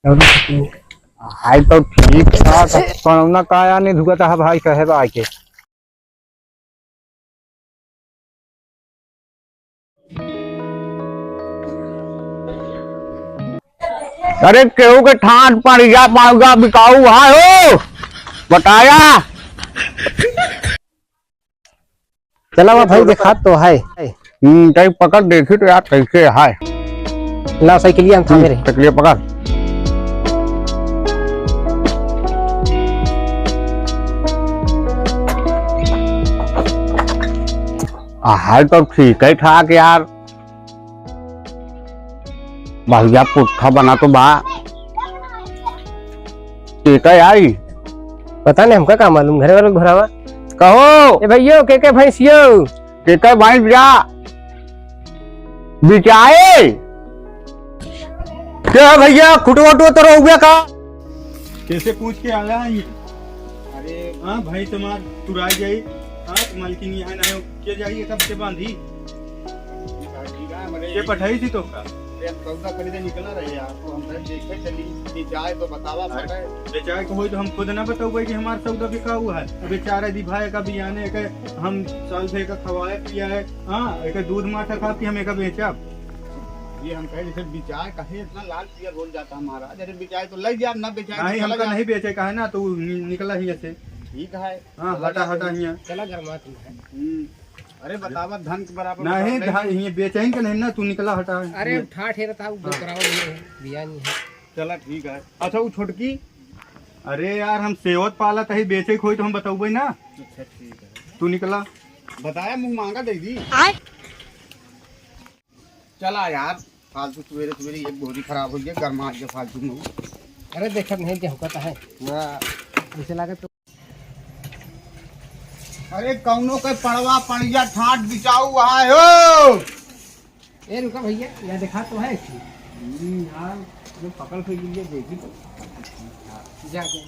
हाय तो ठीक था पढ़ना काया नहीं धुगता है भाई कहे भाई के अरे केहू के ठाट पड़िया पाऊंगा बिकाऊ हाय हो बताया चला हुआ भाई देखा तो है। कहीं पकड़ देखी तो यार कैसे है ला साइकिलिया था मेरे तकलिए पकड़ हाल तो ठीक है ठाक यार भैया पुट्ठा बना तो बा ठीक है आई पता नहीं हमका क्या मालूम घरे वालों घुरावा कहो ए भैया के भैंसियो ठीक है भाई जा बिचाए क्या भैया खुटवा तो रह गया का कैसे पूछ के आया है ये? अरे हाँ भाई तुम्हार तुराई जाई हाँ मालकिन यहाँ ना के जाइए कब से बांधी ये पठाई थी तो का सौदा खरीदे निकला रहे यार तो हम देखे चली बेचाए तो बतावा पड़े बेचारे को होई तो हम खुद ना बताऊंगे कि हमारा सौदा बिका हुआ है बेचारा दी भाई का बियाने के हम साल भर का खवाए पिया है हाँ एक दूध माठा खा के हम एक बेचा ये हम कहे जैसे बिचाए कहे इतना लाल पियर बोल जाता हमारा जैसे बिचाए तो लग जाए ना बेचाए नहीं हमका नहीं बेचे का है ना तो निकला ही ऐसे ठीक है हाँ हटा हटा यहाँ चला घर में अरे बतावा धन के बराबर नहीं ये बेचे के नहीं ना तू निकला हटा अरे ठाठ है था वो कराओ बिया नहीं है चला ठीक है अच्छा वो छोटकी अरे यार हम सेवत पाला तही बेचे खोई तो हम बताऊबे ना अच्छा ठीक है तू निकला बताया मुंह मांगा दे दी चला यार फालतू सवेरे सवेरे एक बोरी खराब हो गया गर्मा गया फालतू में अरे देखा नहीं कि हमका है ऐसे लगा तो अरे कौनो के पड़वा पड़िया ठाट बिचाऊ वहाँ हो ए रुका भैया यहाँ देखा तो है यार जो पकड़ फेंक लिए देखी तो जाके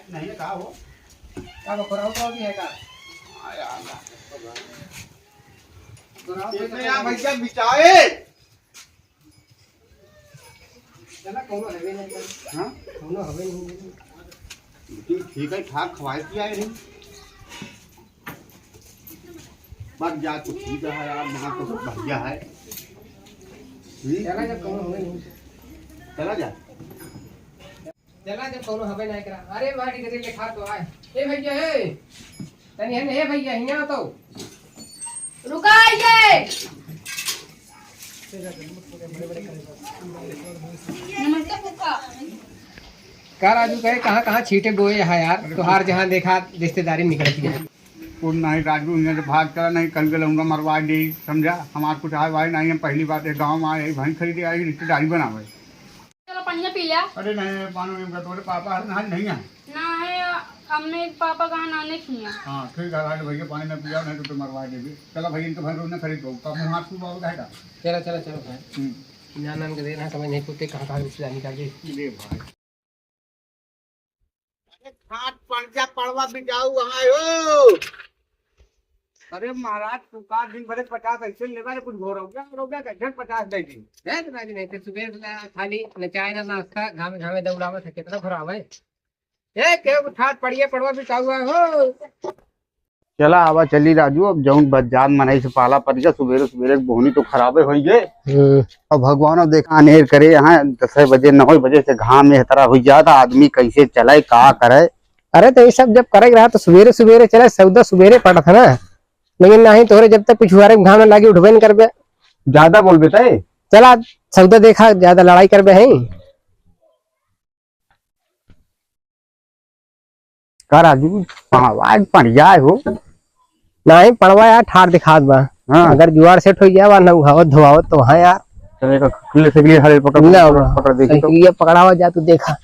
नहीं कहा हो क्या कराओ तो भी है का भैया बिचाए चला कोनो हवे नहीं हाँ कोनो हवे नहीं ठीक है ठाक खवाए की आए नहीं बस जा तो ठीक है यार वहाँ तो बढ़िया है चला जब कोनो हवे नहीं चला जा चला जब कोनो हवे नहीं करा अरे माटी के लिखा तो आए ए भैया हे तनी है नहीं भैया हिया तो रुका ये नमस्ते फूफा का राजू कहे कहाँ छीटे बोए है यार तुहार जहाँ देखा रिश्तेदारी निकलती है कुछ नहीं राजू इन्हें भाग करा नहीं कल के लूंगा मरवा दी समझा हमारे कुछ आए भाई नहीं हम पहली बात है गाँव में आए भाई खरीदे आई रिश्तेदारी बनावे चलो पानी पी लिया अरे नहीं पानी तुम्हारे पापा नहीं है ना है अम्मी पापा कहाँ नाने किया हाँ ठीक है भाई भैया पानी न पिया नहीं तो तुम मरवा देगी चलो भैया इनके भाई रोज न खरीद दो कब मुँह हाथ सुबह होगा चलो भाई जान के देना समझ नहीं कुत्ते कहाँ रिश्तेदारी निकाल ले भाई हाथ पंचा पड़वा बिजाऊ वहाँ हो अरे महाराज तुका दिन भरे 50 ऐसे लेवा कुछ घोर हो गया कैसे 50 दे दी है तो राजी नहीं तो सुबह खाली न चाय ना नाश्ता घामे दौड़ावा था कितना खराब है ए के ठाट पड़िए पड़वा बिछा हुआ हो चला आवा चली राजू अब जौन बजान मनाई से पाला पर गया सवेरे सवेरे बोनी तो खराबे हो गए अब भगवान अब देखा अनेर करे यहाँ 10 बजे 9 बजे से घाम में तरह हो जाता आदमी कैसे चले का करे अरे तो ये सब जब करे रहा तो सवेरे सवेरे चले सौदा सवेरे पड़ा था ना लेकिन नहीं तोरे जब तक पिछुआरे में घाम लागे उठबे नहीं करबे ज्यादा बोल बेटा चला सौदा देखा ज्यादा लड़ाई करबे है का राजू आवाज बढ़िया हो नहीं पड़वा यार ठार दिखा बा हाँ। अगर जुआर सेट हो जाए ना उहावत धोआवत तो हाँ यार चलेगा खुले से लिए हरे पकड़ देखी तो ये पकड़ावा जा तू देखा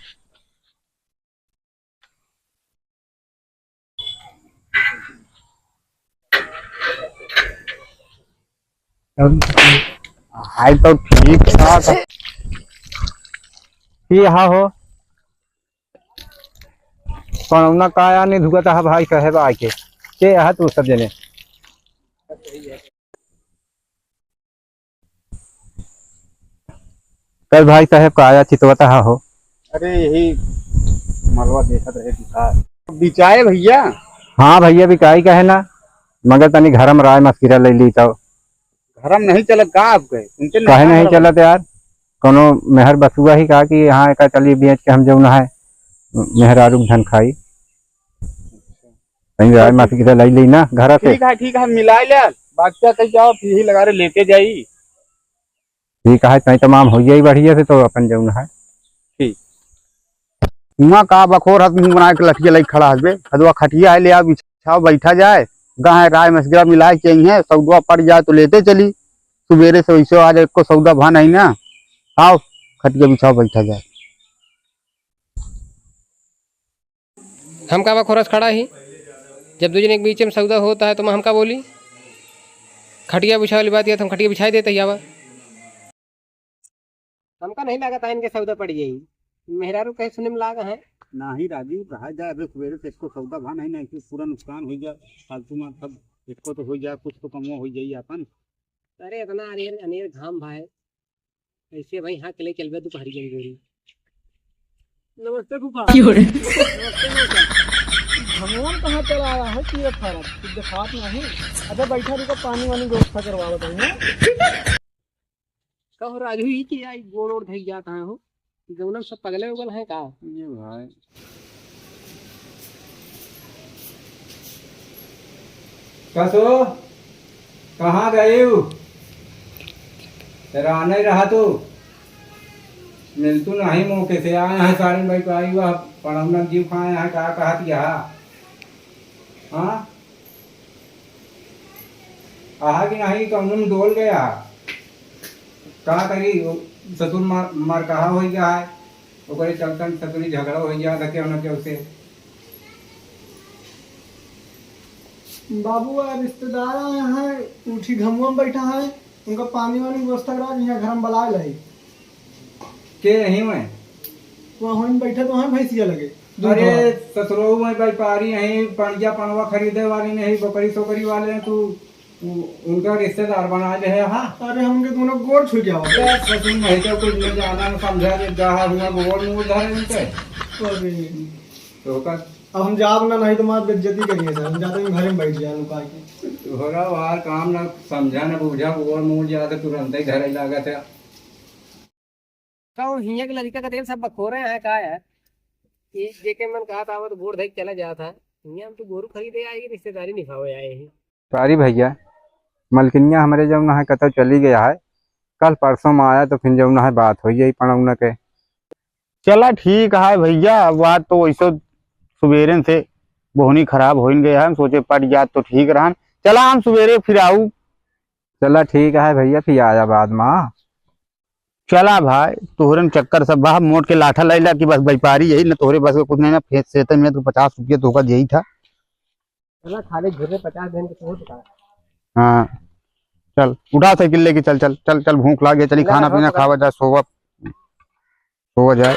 हाय तो ठीक था हाँ हो पणौना का आया नहीं धुगत है भाई कहे बा के है तू सब जने कल भाई कहे का आया चितवता हो। अरे यही मलवा देखत रहे बिचार बिचाए भैया। हाँ भैया भी काई कहे ना मगर तनी घरम राय मस्किरा ले ली तो घरम नहीं चलत का आपके उनके काहे नहीं चलत यार कोनो मेहर बसुआ ही कहा कि यहाँ एक चलिए बेच के हम जौन है मेहरारू धन खाई कहीं राय मस्किरा ले ली ना घर से। ठीक है मिला ले बादशाह कहीं जाओ फिर ही लगा रहे लेके जाई। ठीक है कहीं तमाम हो जाई बढ़िया से तो अपन जौन है हुआ का बखोर हाथ मुंह बना के लठिया लग खड़ा हसबे हदवा खटिया है ले आ बिछाओ बैठा जाए गाय राय मस्किरा मिलाए चाहिए सौदा पड़ जाए तो लेते चली सुबेरे से वैसे आज एक को सौदा भा नहीं ना आओ खटिया बिछाओ बैठा जाए। हम का बखोरस खड़ा ही जब दो जने के बीच में सौदा होता है तो हम का बोली खटिया बिछा वाली बात हम खटिया बिछाई देते यावा हमका नहीं लगा था इनके सौदा पड़ गई मेहरारू कहीं सुने में लागा है नहीं राजीव रहा जाए अबे सवेरे से इसको सौदा भा नहीं ना पूरा नुकसान हो जाए फालतू में सब इसको तो हो जाए कुछ तो कमो हो जाए अपन। अरे इतना अनेर अनेर घाम भाई ऐसे भाई हाँ के लिए चलबे दोपहरी जंगोरी। नमस्ते फूफा। भगवान कहाँ चला आया है कि फर्क कुछ दिखात नहीं। अच्छा बैठा रुको पानी वानी व्यवस्था करवा बताइए। कहो राजू ही कि आई गोड़ ओड़ धई जाता है हो जौनम सब पगले उगल है का ये भाई कसो कहाँ गए हो तेरा नहीं रहा तू मिलतू नहीं मौके से आए हैं सारे भाई को आई हुआ पढ़ौना जीव खाए हैं क्या कहा दिया हाँ आहा कि नहीं तो हम डोल गया का करी ससुर मार कहा हो गया है ओकरे चलतन ससुरी झगड़ा हो गया धके होना के उसे बाबू रिश्तेदार आए हैं उठी घमुआ में बैठा है उनका पानी वानी व्यवस्था करा यहाँ घर में बला लाई के नहीं मैं वहाँ बैठे तो हैं भैंसिया लगे। अरे ससुरो में व्यापारी नहीं पंडिया पनवा खरीदे वाले नहीं बकरी सोकरी वाले हैं तू उनका रिश्तेदार बना ले है। हाँ अरे हम उनके दोनों गोड़ छू गया ससुर नहीं तो कुछ नहीं जाना समझा जहाँ हुआ गोड़ मुँह धरे उनके तो अब हम जाब ना नहीं तो मार बेइज्जती करिए सर हम जाते हैं घर में बैठ जाए लुका के तोहरा बाहर काम ना समझा ना बुझा गोड़ मुँह जाते तुरंत ही धरे लागत है। कहो हिया के लड़का का तेल सब बखोरे हैं का यार ये जेके मन कहा था वो तो गोड़ धई चला जाता है हिया हम तो गोरू खरीदे आएगी रिश्तेदारी निभावे आए हैं। सारी भैया मलकिनिया हमारे जब ना है कतौ चली गया है कल परसों में आया तो फिर जब ना है बात हो गई पणौना के चला ठीक है भैया बात तो वैसे सुबेरे से बोहनी खराब हो गया है हम सोचे पड़ जात तो ठीक रहा चला हम सवेरे फिर आऊ। चला ठीक है भैया फिर आया बाद में चला भाई तोहरे चक्कर सब बाहर मोट के लाठा लैला कि बस व्यापारी यही ना तोहरे बस कुछ नहीं ना फेस से में तो 50 रुपये तो यही था चला खाली घुरे 50 दिन के पहुंच गया। हाँ चल उठा साइकिल लेके चल चल चल चल भूख लागे चली खाना पीना खावा जाए सोवा जाए।